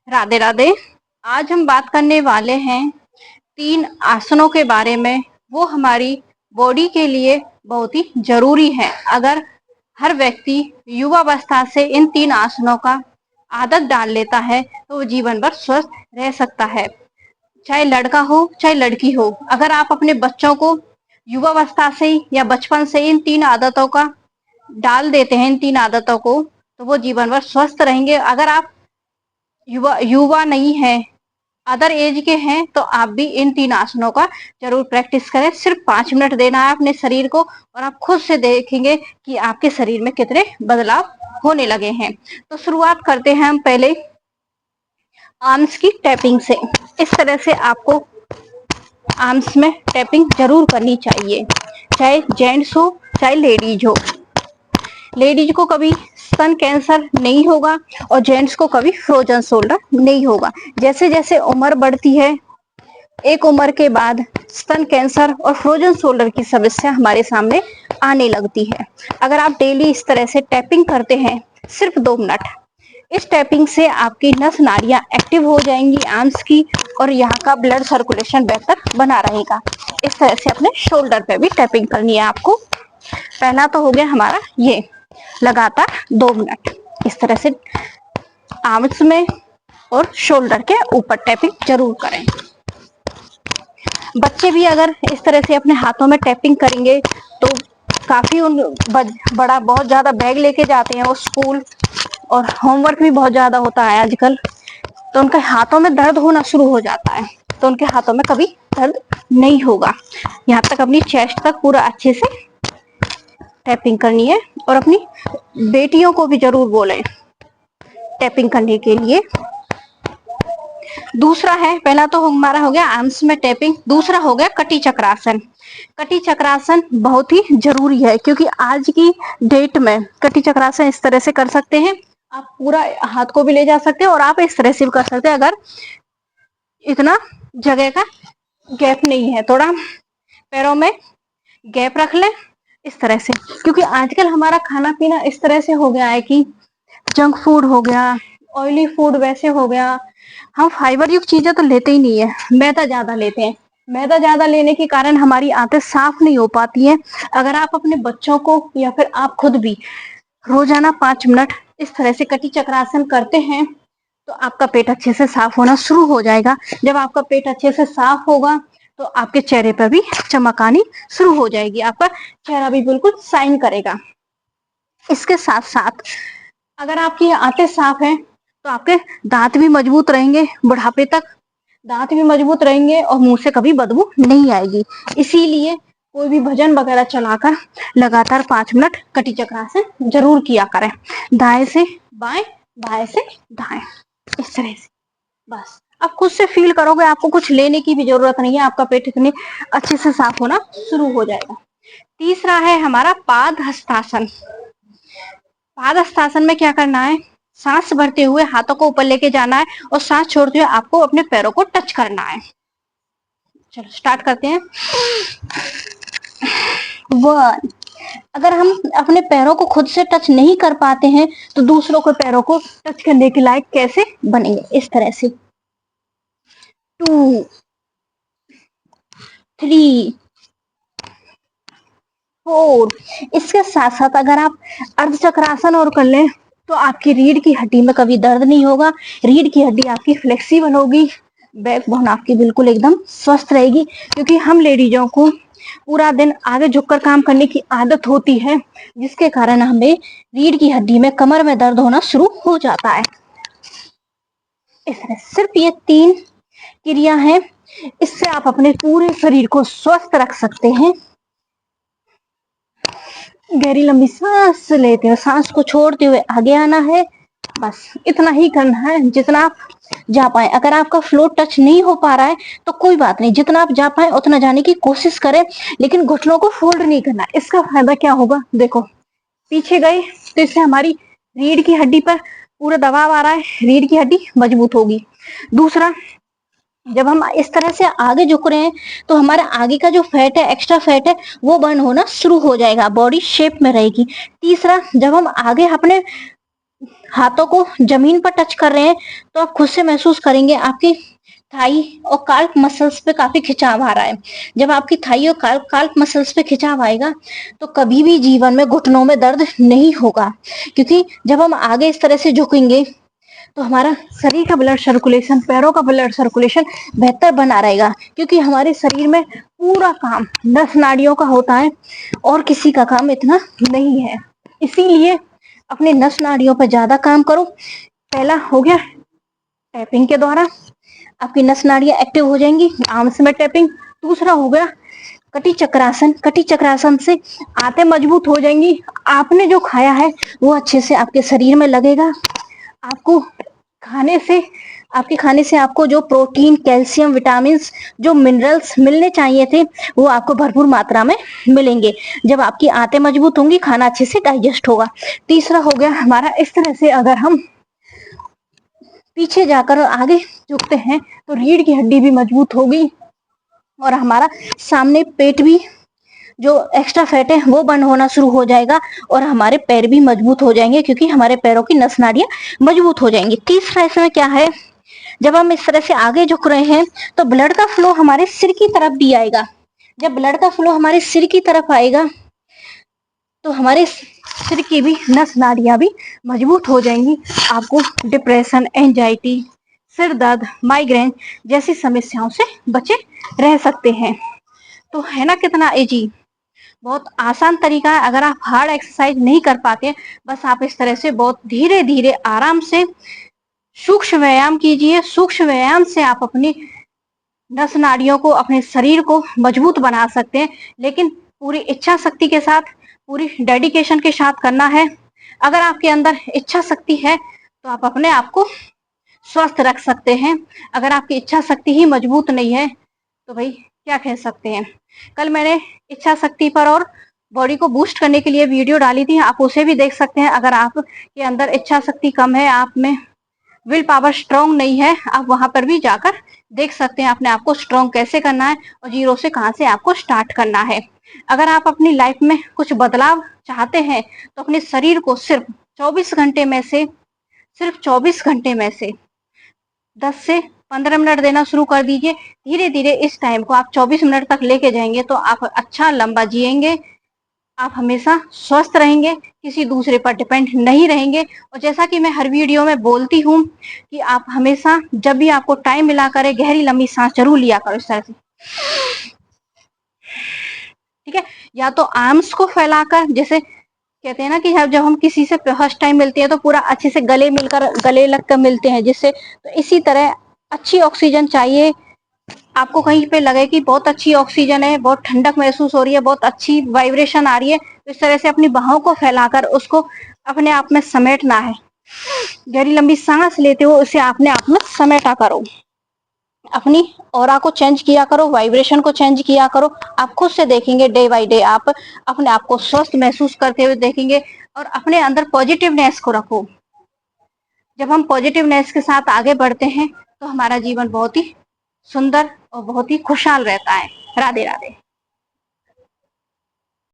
राधे राधे। आज हम बात करने वाले हैं 3 आसनों के बारे में। वो हमारी बॉडी के लिए बहुत ही जरूरी है। अगर हर व्यक्ति युवावस्था से इन 3 आसनों का आदत डाल लेता है तो वो जीवन भर स्वस्थ रह सकता है। चाहे लड़का हो चाहे लड़की हो, अगर आप अपने बच्चों को युवावस्था से ही या बचपन से इन 3 आदतों का डाल देते हैं, इन 3 आदतों को, तो वो जीवन भर स्वस्थ रहेंगे। अगर आप युवा युवा नहीं है, अदर एज के हैं, तो आप भी इन 3 आसनों का जरूर प्रैक्टिस करें। सिर्फ 5 मिनट देना है अपने शरीर को और आप खुद से देखेंगे कि आपके शरीर में कितने बदलाव होने लगे हैं। तो शुरुआत करते हैं हम पहले आर्म्स की टैपिंग से। इस तरह से आपको आर्म्स में टैपिंग जरूर करनी चाहिए, चाहे जेंट्स हो चाहे लेडीज हो। लेडीज को कभी स्तन कैंसर नहीं होगा और जेंट्स को कभी फ्रोजन शोल्डर नहीं होगा। जैसे जैसे उम्र बढ़ती है, एक उम्र के बाद स्तन कैंसर और फ्रोजन शोल्डर की समस्या हमारे सामने आने लगती है। अगर आप डेली इस तरह से टैपिंग करते हैं, सिर्फ 2 मिनट, इस टैपिंग से आपकी नस नाड़ियां एक्टिव हो जाएंगी आर्म्स की, और यहाँ का ब्लड सर्कुलेशन बेहतर बना रहेगा। इस तरह से अपने शोल्डर पे भी टैपिंग करनी है आपको। पहला तो हो गया हमारा ये, लगातार 2 मिनट इस तरह से आर्म्स में और शोल्डर के ऊपर टैपिंग जरूर करें। बच्चे भी अगर इस तरह से अपने हाथों में टैपिंग करेंगे तो काफी बड़ा बहुत ज्यादा बैग लेके जाते हैं वो स्कूल, और होमवर्क भी बहुत ज्यादा होता है आजकल, तो उनके हाथों में दर्द होना शुरू हो जाता है। तो उनके हाथों में कभी दर्द नहीं होगा। यहाँ तक अपनी चेस्ट तक पूरा अच्छे से टैपिंग करनी है। और अपनी बेटियों को भी जरूर बोलें टैपिंग करने के लिए। दूसरा है, पहला तो हमारा हो गया आर्म्स में टैपिंग, दूसरा हो गया कटी चक्रासन। कटी चक्रासन बहुत ही जरूरी है, क्योंकि आज की डेट में कटी चक्रासन इस तरह से कर सकते हैं। आप पूरा हाथ को भी ले जा सकते हैं और आप इस तरह से भी कर सकते हैं, अगर इतना जगह का गैप नहीं है। थोड़ा पैरों में गैप रख लें इस तरह से, क्योंकि आजकल हमारा खाना पीना इस तरह से हो गया है कि जंक फूड हो गया, ऑयली फूड वैसे हो गया। हम फाइबर युक्त चीजें तो लेते ही नहीं है, मैदा ज्यादा लेते हैं। मैदा ज्यादा लेने के कारण हमारी आंतें साफ नहीं हो पाती हैं। अगर आप अपने बच्चों को या फिर आप खुद भी रोजाना 5 मिनट इस तरह से कटी चक्रासन करते हैं तो आपका पेट अच्छे से साफ होना शुरू हो जाएगा। जब आपका पेट अच्छे से साफ होगा तो आपके चेहरे पर भी चमक आनी शुरू हो जाएगी, आपका चेहरा भी बिल्कुल शाइन करेगा। इसके साथ साथ अगर आपकी आंतें साफ हैं तो आपके दांत भी मजबूत रहेंगे, बुढ़ापे तक दांत भी मजबूत रहेंगे और मुंह से कभी बदबू नहीं आएगी। इसीलिए कोई भी भजन वगैरह चलाकर लगातार 5 मिनट कटी चक्रासन जरूर किया करें। दाएं से बाएं, बाएं से दाएं, इस तरह से। बस आप खुद से फील करोगे, आपको कुछ लेने की भी जरूरत नहीं है, आपका पेट इतने अच्छे से साफ होना शुरू हो जाएगा। तीसरा है हमारा पाद हस्तासन। पाद हस्तासन में क्या करना है, सांस भरते हुए हाथों को ऊपर लेके जाना है और सांस छोड़ते हुए आपको अपने पैरों को टच करना है। चलो स्टार्ट करते हैं। 1। अगर हम अपने पैरों को खुद से टच नहीं कर पाते हैं तो दूसरों के पैरों को टच करने के लायक कैसे बनेंगे, इस तरह से। 2, 3, 4। इसके साथ साथ अगर आप अर्धचक्रासन और कर लें तो आपकी रीढ़ की हड्डी में कभी दर्द नहीं होगा। रीढ़ की हड्डी आपकी फ्लेक्सिबल होगी, बैकबोन आपकी बिल्कुल एकदम स्वस्थ रहेगी। क्योंकि हम लेडीजों को पूरा दिन आगे झुककर काम करने की आदत होती है, जिसके कारण हमें रीढ़ की हड्डी में, कमर में दर्द होना शुरू हो जाता है। इसमें सिर्फ ये 3 क्रिया हैं, इससे आप अपने पूरे शरीर को स्वस्थ रख सकते हैं। गहरी लंबी सांस लेते हुए सांस को छोड़ते हुए आगे आना है। बस इतना ही करना है जितना आप जा पाए। अगर आपका फ्लो टच नहीं हो पा रहा है तो कोई बात नहीं, जितना आप जा पाए उतना जाने की कोशिश करें, लेकिन घुटनों को फोल्ड नहीं करना। इसका फायदा क्या होगा, देखो पीछे गए तो इससे हमारी रीढ़ की हड्डी पर पूरा दबाव आ रहा है, रीढ़ की हड्डी मजबूत होगी। दूसरा, जब हम इस तरह से आगे झुक रहे हैं तो हमारा आगे का जो फैट है, एक्स्ट्रा फैट है, वो बर्न होना शुरू हो जाएगा, बॉडी शेप में रहेगी। तीसरा, जब हम आगे अपने हाथों को जमीन पर टच कर रहे हैं तो आप खुद से महसूस करेंगे आपकी थाई और काल्प मसल्स पे काफी खिंचाव आ रहा है। जब आपकी थाई और काल्प मसल्स पे खिंचाव आएगा तो कभी भी जीवन में घुटनों में दर्द नहीं होगा, क्योंकि जब हम आगे इस तरह से झुकेंगे तो हमारा शरीर का ब्लड सर्कुलेशन, पैरों का ब्लड सर्कुलेशन बेहतर बना रहेगा, क्योंकि हमारे शरीर में पूरा काम नस नाड़ियों का होता है और किसी का काम इतना नहीं है। इसीलिए अपने नस नाड़ियों पर ज्यादा काम करो। पहला हो गया टैपिंग के द्वारा आपकी नस नाड़ियां एक्टिव हो जाएंगी, आर्म्स में टैपिंग। दूसरा हो गया कटी चक्रासन। कटी चक्रासन से आंतें मजबूत हो जाएंगी, आपने जो खाया है वो अच्छे से आपके शरीर में लगेगा। आपको खाने से आपके खाने से आपको जो प्रोटीन, कैल्शियम, विटामिन, जो मिनरल्स मिलने चाहिए थे वो आपको भरपूर मात्रा में मिलेंगे। जब आपकी आंतें मजबूत होंगी, खाना अच्छे से डाइजेस्ट होगा। तीसरा हो गया हमारा, इस तरह से अगर हम पीछे जाकर आगे झुकते हैं तो रीढ़ की हड्डी भी मजबूत होगी और हमारा सामने पेट भी, जो एक्स्ट्रा फैट है वो बर्न होना शुरू हो जाएगा और हमारे पैर भी मजबूत हो जाएंगे, क्योंकि हमारे पैरों की नस नाड़ियां मजबूत हो जाएंगी। तीसरा इसमें क्या है, जब हम इस तरह से आगे झुक रहे हैं तो ब्लड का फ्लो हमारे सिर की तरफ भी आएगा। जब ब्लड का फ्लो हमारे सिर की तरफ आएगा तो हमारे सिर की भी नस नाड़ियां भी मजबूत हो जाएंगी। आपको डिप्रेशन, एंजाइटी, सिर दर्द, माइग्रेन जैसी समस्याओं से बचे रह सकते हैं। तो है ना कितना इजी, बहुत आसान तरीका है। अगर आप हार्ड एक्सरसाइज नहीं कर पाते, बस आप इस तरह से बहुत धीरे धीरे आराम से सूक्ष्म व्यायाम कीजिए। सूक्ष्म व्यायाम से आप अपनी नस नाड़ियों को, अपने शरीर को मजबूत बना सकते हैं, लेकिन पूरी इच्छा शक्ति के साथ, पूरी डेडिकेशन के साथ करना है। अगर आपके अंदर इच्छा शक्ति है तो आप अपने आप को स्वस्थ रख सकते हैं। अगर आपकी इच्छा शक्ति ही मजबूत नहीं है तो भाई क्या कह सकते हैं। कल मैंने इच्छा शक्ति पर और बॉडी को बूस्ट करने के लिए वीडियो डाली थी, आप उसे भी देख सकते हैं। अगर आपके अंदर इच्छा शक्ति कम है, आप में विल पावर स्ट्रांग नहीं है, आप वहां पर भी जाकर देख सकते हैं अपने आप को स्ट्रांग कैसे करना है और जीरो से कहां से आपको स्टार्ट करना है। अगर आप अपनी लाइफ में कुछ बदलाव चाहते हैं तो अपने शरीर को सिर्फ 24 घंटे में से, सिर्फ 24 घंटे में से 10 से 15 मिनट देना शुरू कर दीजिए। धीरे धीरे इस टाइम को आप 24 मिनट तक लेके जाएंगे तो आप अच्छा लंबा जिएंगे, आप हमेशा स्वस्थ रहेंगे, किसी दूसरे पर डिपेंड नहीं रहेंगे। और जैसा कि मैं हर वीडियो में बोलती हूँ कि आप हमेशा जब भी आपको टाइम मिला करे, गहरी लंबी सांस जरूर लिया करो इस तरह से, ठीक है। या तो आर्म्स को फैलाकर, जैसे कहते हैं ना कि जब हम किसी से फर्स्ट टाइम मिलते हैं तो पूरा अच्छे से गले मिलकर, गले लगकर मिलते हैं जिससे, तो इसी तरह अच्छी ऑक्सीजन चाहिए आपको। कहीं पे लगे कि बहुत अच्छी ऑक्सीजन है, बहुत ठंडक महसूस हो रही है, बहुत अच्छी वाइब्रेशन आ रही है, तो इस तरह से अपनी बाहों को फैलाकर उसको अपने आप में समेटना है। गहरी लंबी सांस लेते हो उसे अपने आप में समेटा करो, अपनी ऑरा को चेंज किया करो, वाइब्रेशन को चेंज किया करो। आप खुद से देखेंगे डे बाय डे आप अपने आप को स्वस्थ महसूस करते हुए देखेंगे। और अपने अंदर पॉजिटिवनेस को रखो। जब हम पॉजिटिवनेस के साथ आगे बढ़ते हैं तो हमारा जीवन बहुत ही सुंदर और बहुत ही खुशहाल रहता है। राधे राधे।